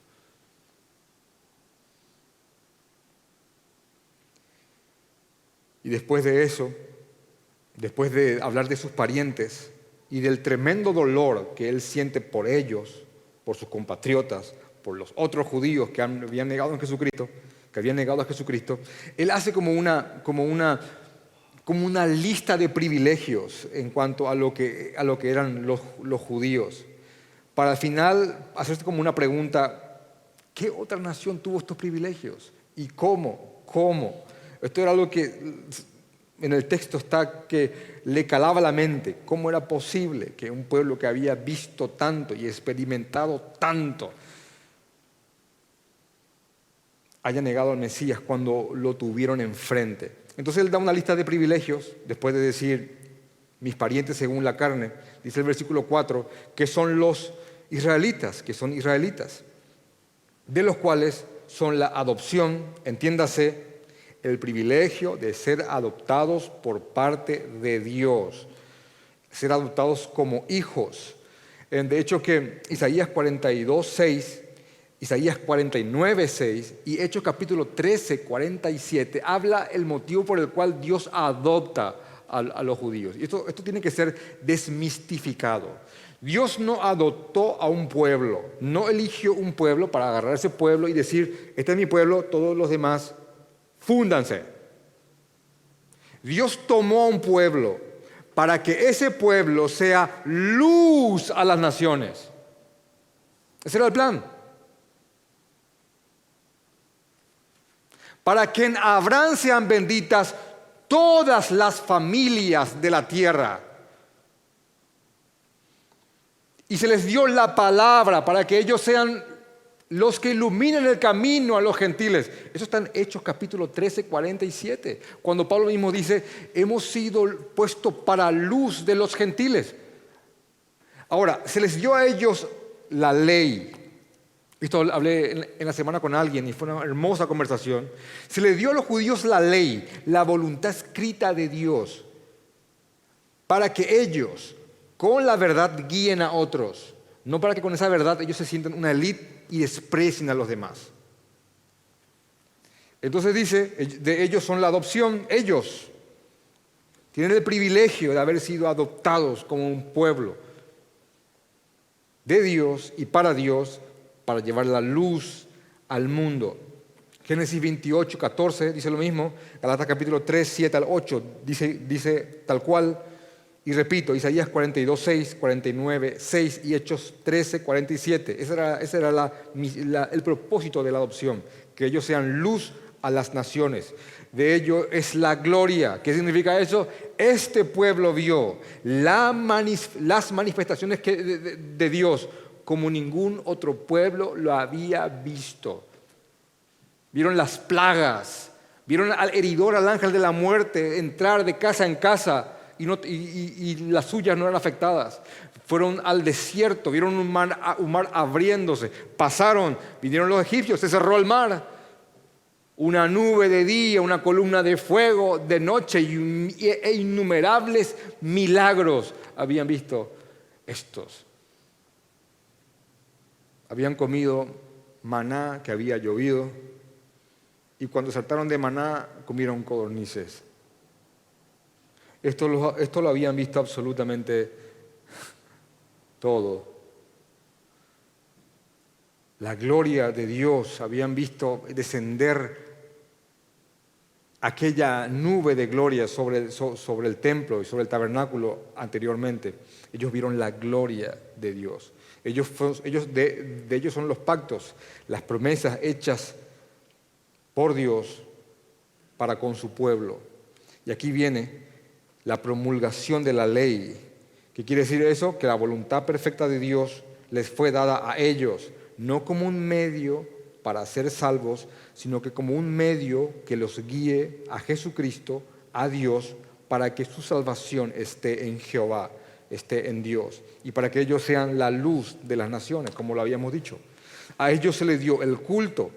Y después de eso, después de hablar de sus parientes y del tremendo dolor que él siente por ellos, por sus compatriotas, por los otros judíos que habían negado a Jesucristo, él hace como una lista de privilegios en cuanto a lo que eran los judíos, para al final hacerse como una pregunta: ¿qué otra nación tuvo estos privilegios? ¿Y cómo? Esto era algo que en el texto está que le calaba la mente. ¿Cómo era posible que un pueblo que había visto tanto y experimentado tanto haya negado al Mesías cuando lo tuvieron enfrente? Entonces él da una lista de privilegios, después de decir mis parientes según la carne, dice el versículo 4, que son los israelitas, de los cuales son la adopción, entiéndase, el privilegio de ser adoptados por parte de Dios, ser adoptados como hijos. De hecho que Isaías 42:6, Isaías 49:6 y Hechos capítulo 13:47 habla el motivo por el cual Dios adopta a los judíos. Y esto tiene que ser desmistificado. Dios no adoptó a un pueblo, no eligió un pueblo para agarrar ese pueblo y decir: este es mi pueblo, todos los demás fúndanse. Dios tomó a un pueblo para que ese pueblo sea luz a las naciones. Ese era el plan. Para que en Abraham sean benditas todas las familias de la tierra. Y se les dio la palabra para que ellos sean los que iluminen el camino a los gentiles. Eso está en Hechos capítulo 13, 47. Cuando Pablo mismo dice, hemos sido puestos para luz de los gentiles. Ahora, se les dio a ellos la ley. Esto hablé en la semana con alguien y fue una hermosa conversación. Se les dio a los judíos la ley, la voluntad escrita de Dios, para que ellos con la verdad guíen a otros. No para que con esa verdad ellos se sientan una élite y desprecien a los demás. Entonces dice, de ellos son la adopción, ellos tienen el privilegio de haber sido adoptados como un pueblo de Dios y para Dios, para llevar la luz al mundo. Génesis 28, 14 dice lo mismo, Galatas capítulo 3, 7 al 8 dice tal cual. Y repito, Isaías 42, 6, 49, 6 y Hechos 13, 47. Ese era el propósito de la adopción, que ellos sean luz a las naciones. De ello es la gloria. ¿Qué significa eso? Este pueblo vio las manifestaciones de Dios como ningún otro pueblo lo había visto. Vieron las plagas, vieron al heridor, al ángel de la muerte entrar de casa en casa, y las suyas no eran afectadas. Fueron al desierto, vieron un mar abriéndose, pasaron, vinieron los egipcios, se cerró el mar. Una nube de día, una columna de fuego de noche e innumerables milagros habían visto estos. Habían comido maná que había llovido y cuando saltaron de maná comieron codornices. Esto lo habían visto absolutamente todo. La gloria de Dios, habían visto descender aquella nube de gloria sobre el templo y sobre el tabernáculo anteriormente. Ellos vieron la gloria de Dios. De ellos son los pactos, las promesas hechas por Dios para con su pueblo. Y aquí viene la promulgación de la ley. ¿Qué quiere decir eso? Que la voluntad perfecta de Dios les fue dada a ellos, no como un medio para ser salvos, sino que como un medio que los guíe a Jesucristo, a Dios, para que su salvación esté en Jehová, esté en Dios, y para que ellos sean la luz de las naciones, como lo habíamos dicho. A ellos se les dio el culto.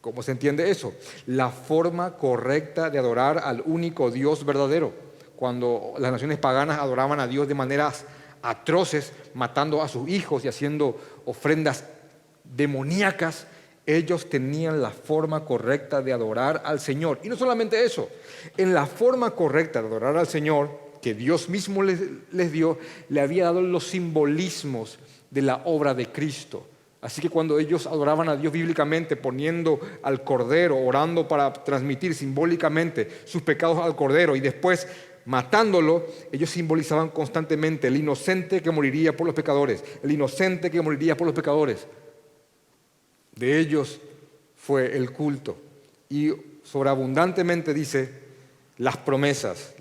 ¿Cómo se entiende eso? La forma correcta de adorar al único Dios verdadero. Cuando las naciones paganas adoraban a Dios de maneras atroces, matando a sus hijos y haciendo ofrendas demoníacas, ellos tenían la forma correcta de adorar al Señor. Y no solamente eso, en la forma correcta de adorar al Señor, que Dios mismo les dio, le había dado los simbolismos de la obra de Cristo. Así que cuando ellos adoraban a Dios bíblicamente, poniendo al Cordero, orando para transmitir simbólicamente sus pecados al Cordero y después matándolo, ellos simbolizaban constantemente el inocente que moriría por los pecadores, el inocente que moriría por los pecadores. De ellos fue el culto. Y sobreabundantemente dice las promesas,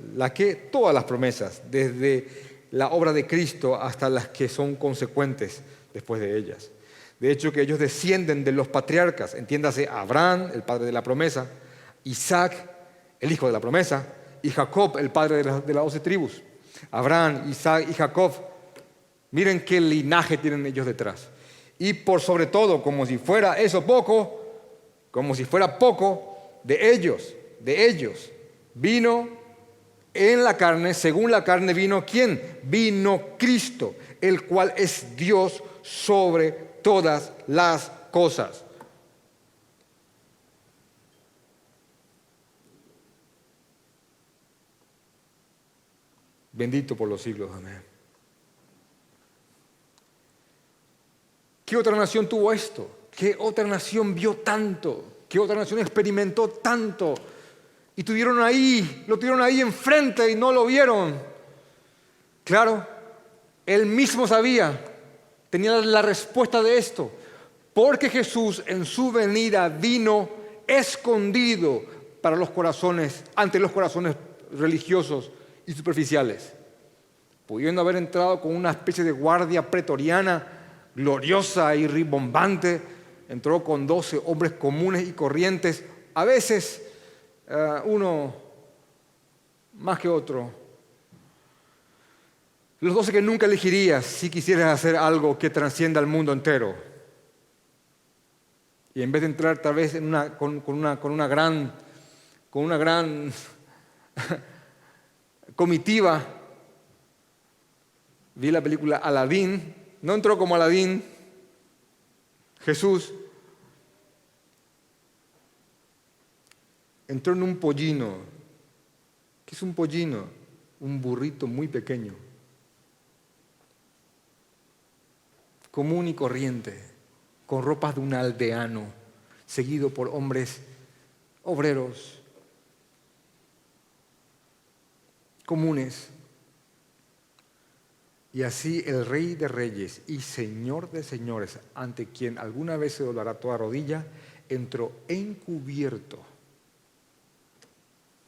todas las promesas, desde la obra de Cristo hasta las que son consecuentes después de ellas. De hecho, que ellos descienden de los patriarcas, entiéndase Abraham, el padre de la promesa, Isaac, el hijo de la promesa, y Jacob, el padre de las 12 tribus. Abraham, Isaac y Jacob, miren qué linaje tienen ellos detrás. Y por sobre todo, como si fuera eso poco, de ellos, vino en la carne, según la carne vino, ¿quién? Vino Cristo, el cual es Dios sobre todas las cosas. Bendito por los siglos, amén. ¿Qué otra nación tuvo esto? ¿Qué otra nación vio tanto? ¿Qué otra nación experimentó tanto? Y lo tuvieron ahí enfrente y no lo vieron. Claro, él mismo sabía, tenía la respuesta de esto. Porque Jesús en su venida vino escondido ante los corazones religiosos y superficiales. Pudiendo haber entrado con una especie de guardia pretoriana gloriosa y rimbombante, entró con 12 hombres comunes y corrientes, a veces uno más que otro. Los 12 que nunca elegirías si quisieras hacer algo que trascienda al mundo entero. Y en vez de entrar tal vez con una gran comitiva, vi la película Aladín, no entró como Aladín, Jesús entró en un pollino. ¿Qué es un pollino? Un burrito muy pequeño, común y corriente, con ropas de un aldeano, seguido por hombres obreros, comunes. Y así el Rey de Reyes y Señor de Señores, ante quien alguna vez se doblará toda rodilla, entró encubierto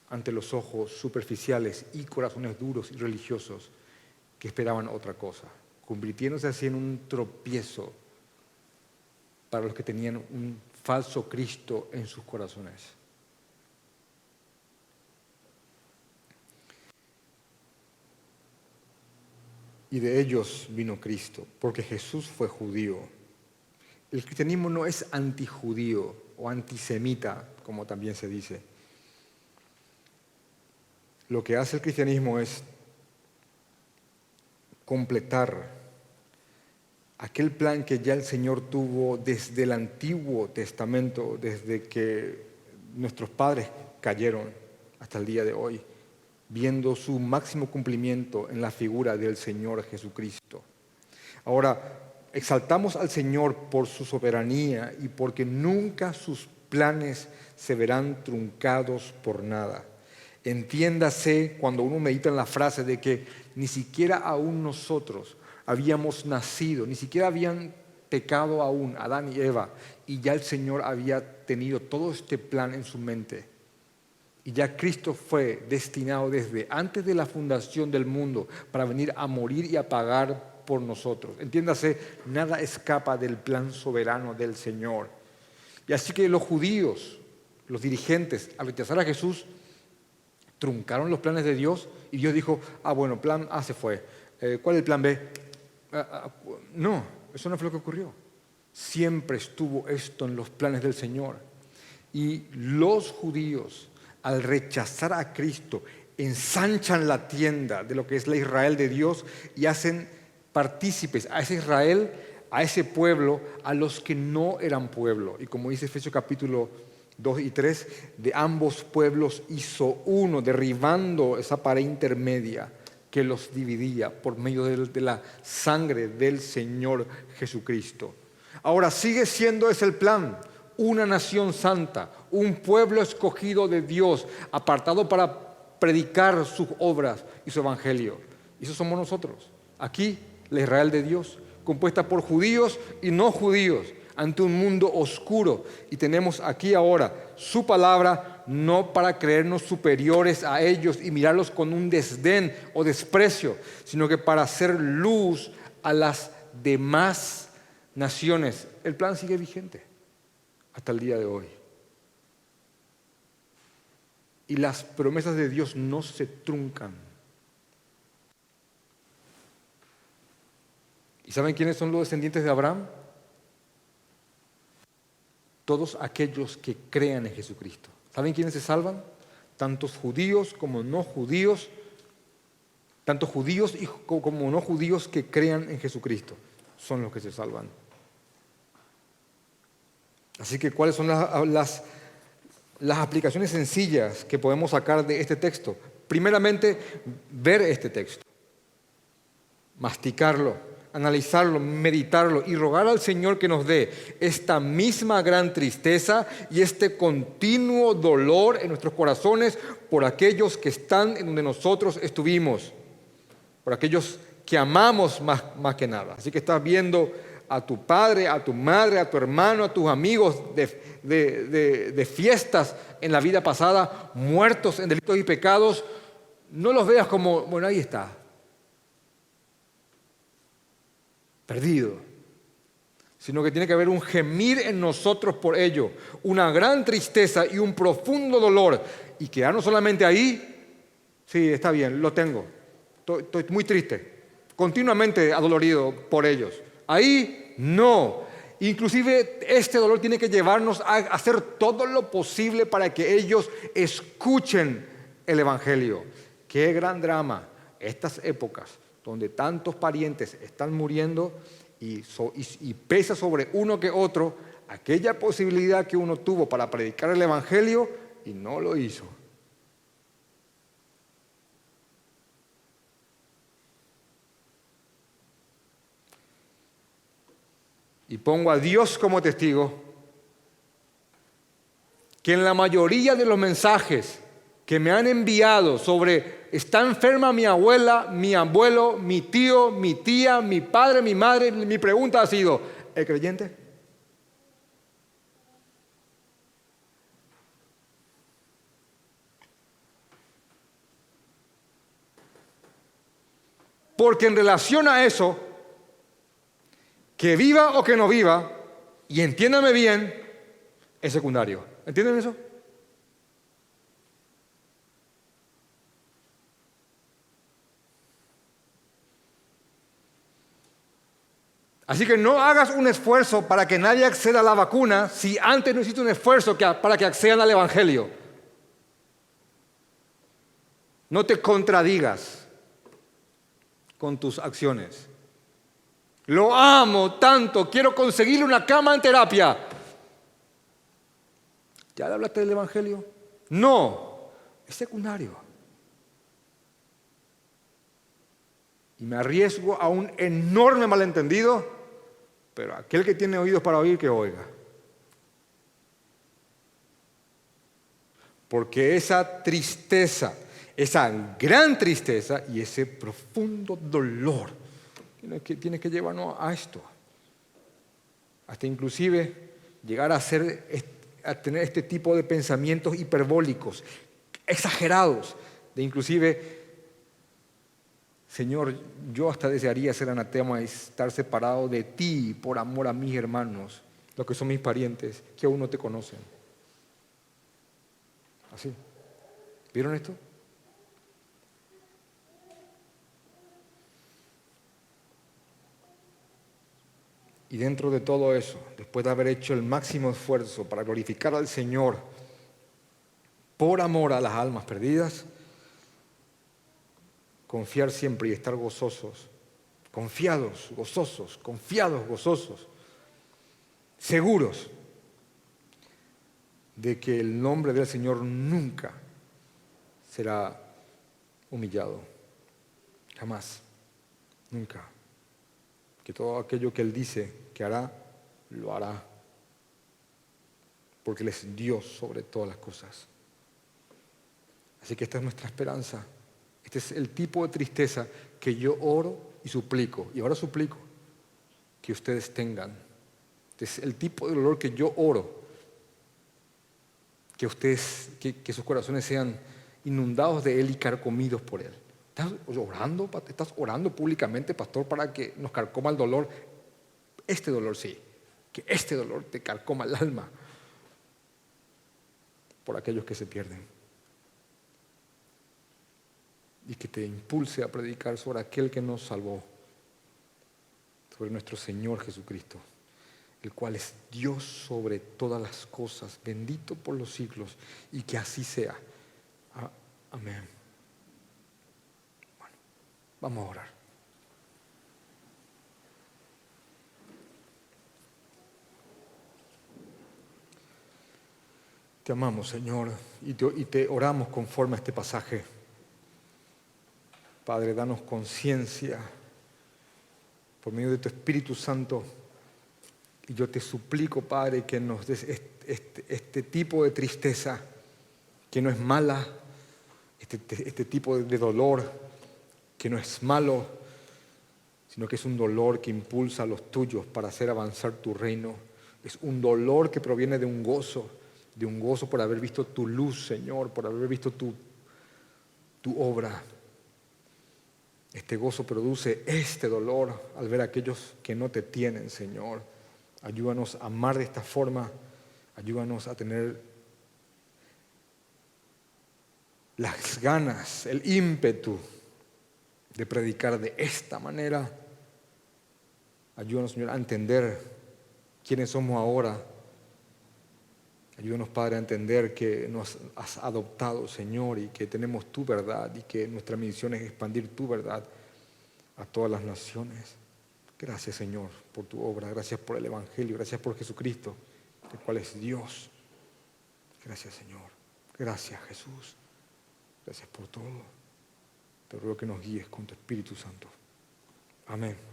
ante los ojos superficiales y corazones duros y religiosos que esperaban otra cosa, convirtiéndose así en un tropiezo para los que tenían un falso Cristo en sus corazones. Y de ellos vino Cristo, porque Jesús fue judío. El cristianismo no es antijudío o antisemita, como también se dice. Lo que hace el cristianismo es completar aquel plan que ya el Señor tuvo desde el Antiguo Testamento, desde que nuestros padres cayeron hasta el día de hoy, viendo su máximo cumplimiento en la figura del Señor Jesucristo. Ahora, exaltamos al Señor por su soberanía y porque nunca sus planes se verán truncados por nada. Entiéndase cuando uno medita en la frase de que ni siquiera aún nosotros habíamos nacido, ni siquiera habían pecado aún Adán y Eva, y ya el Señor había tenido todo este plan en su mente. Y ya Cristo fue destinado desde antes de la fundación del mundo para venir a morir y a pagar por nosotros. Entiéndase, nada escapa del plan soberano del Señor. Y así que los judíos, los dirigentes, al rechazar a Jesús, truncaron los planes de Dios y Dios dijo, bueno, plan A se fue. ¿Cuál es el plan B? No, eso no fue lo que ocurrió. Siempre estuvo esto en los planes del Señor. Y los judíos, al rechazar a Cristo, ensanchan la tienda de lo que es la Israel de Dios y hacen partícipes a ese Israel, a ese pueblo, a los que no eran pueblo. Y como dice Efesios capítulo 2 y 3, de ambos pueblos hizo uno, derribando esa pared intermedia que los dividía por medio de la sangre del Señor Jesucristo. Ahora sigue siendo ese el plan, una nación santa, un pueblo escogido de Dios, apartado para predicar sus obras y su evangelio. Y eso somos nosotros. Aquí, la Israel de Dios, compuesta por judíos y no judíos, ante un mundo oscuro. Y tenemos aquí ahora su palabra, no para creernos superiores a ellos y mirarlos con un desdén o desprecio, sino que para hacer luz a las demás naciones. El plan sigue vigente hasta el día de hoy. Y las promesas de Dios no se truncan. ¿Y saben quiénes son los descendientes de Abraham? Todos aquellos que crean en Jesucristo. ¿Saben quiénes se salvan? Tantos judíos como no judíos, tanto judíos como no judíos que crean en Jesucristo son los que se salvan. Así que, ¿cuáles son las aplicaciones sencillas que podemos sacar de este texto? Primeramente, ver este texto, masticarlo, analizarlo, meditarlo y rogar al Señor que nos dé esta misma gran tristeza y este continuo dolor en nuestros corazones por aquellos que están en donde nosotros estuvimos, por aquellos que amamos más que nada. Así que estás viendo a tu padre, a tu madre, a tu hermano, a tus amigos de fiestas en la vida pasada, muertos en delitos y pecados. no los veas como, bueno, ahí está, perdido, sino que tiene que haber un gemir en nosotros por ello, una gran tristeza y un profundo dolor, y quedarnos solamente ahí. Sí, está bien, lo tengo, estoy muy triste, continuamente adolorido por ellos. Ahí no. Inclusive este dolor tiene que llevarnos a hacer todo lo posible para que ellos escuchen el Evangelio. Qué gran drama estas épocas donde tantos parientes están muriendo y pesa sobre uno que otro aquella posibilidad que uno tuvo para predicar el Evangelio y no lo hizo. Y pongo a Dios como testigo que en la mayoría de los mensajes que me han enviado sobre está enferma mi abuela, mi abuelo, mi tío, mi tía, mi padre, mi madre, mi pregunta ha sido, ¿es creyente? Porque en relación a eso, que viva o que no viva, y entiéndame bien, es secundario. ¿Entienden eso? Así que no hagas un esfuerzo para que nadie acceda a la vacuna si antes no hiciste un esfuerzo para que accedan al Evangelio. No te contradigas con tus acciones. Lo amo tanto, quiero conseguirle una cama en terapia. ¿Ya le hablaste del Evangelio? No, es secundario. Y me arriesgo a un enorme malentendido, pero aquel que tiene oídos para oír, que oiga. Porque esa tristeza, esa gran tristeza y ese profundo dolor tiene que llevarnos a esto. Hasta inclusive llegar a tener este tipo de pensamientos hiperbólicos, exagerados, de inclusive, Señor, yo hasta desearía ser anatema y estar separado de ti por amor a mis hermanos, los que son mis parientes, que aún no te conocen. Así. ¿Vieron esto? Y dentro de todo eso, después de haber hecho el máximo esfuerzo para glorificar al Señor por amor a las almas perdidas, confiar siempre y estar gozosos, confiados, gozosos, seguros de que el nombre del Señor nunca será humillado, jamás, nunca. Que todo aquello que Él dice que hará, lo hará, porque Él es Dios sobre todas las cosas. Así que esta es nuestra esperanza. Este es el tipo de tristeza que yo oro y suplico, y ahora suplico que ustedes tengan. Este es el tipo de dolor que yo oro, que ustedes, que sus corazones sean inundados de Él y carcomidos por Él. ¿Estás orando públicamente, pastor, para que nos carcoma el dolor? Este dolor sí, que este dolor te carcoma el alma por aquellos que se pierden. Y que te impulse a predicar sobre aquel que nos salvó, sobre nuestro Señor Jesucristo, el cual es Dios sobre todas las cosas, bendito por los siglos, y que así sea. Amén. Bueno, vamos a orar. Te amamos, Señor, y te oramos conforme a este pasaje. Padre, danos conciencia por medio de tu Espíritu Santo. Y yo te suplico, Padre, que nos des este tipo de tristeza, que no es mala, este tipo de dolor, que no es malo, sino que es un dolor que impulsa a los tuyos para hacer avanzar tu reino. Es un dolor que proviene de un gozo por haber visto tu luz, Señor, por haber visto tu tu obra. Este gozo produce este dolor al ver a aquellos que no te tienen, Señor. Ayúdanos a amar de esta forma. Ayúdanos a tener las ganas, el ímpetu de predicar de esta manera. Ayúdanos, Señor, a entender quiénes somos ahora. Ayúdanos, Padre, a entender que nos has adoptado, Señor, y que tenemos tu verdad y que nuestra misión es expandir tu verdad a todas las naciones. Gracias, Señor, por tu obra. Gracias por el Evangelio. Gracias por Jesucristo, el cual es Dios. Gracias, Señor. Gracias, Jesús. Gracias por todo. Te ruego que nos guíes con tu Espíritu Santo. Amén.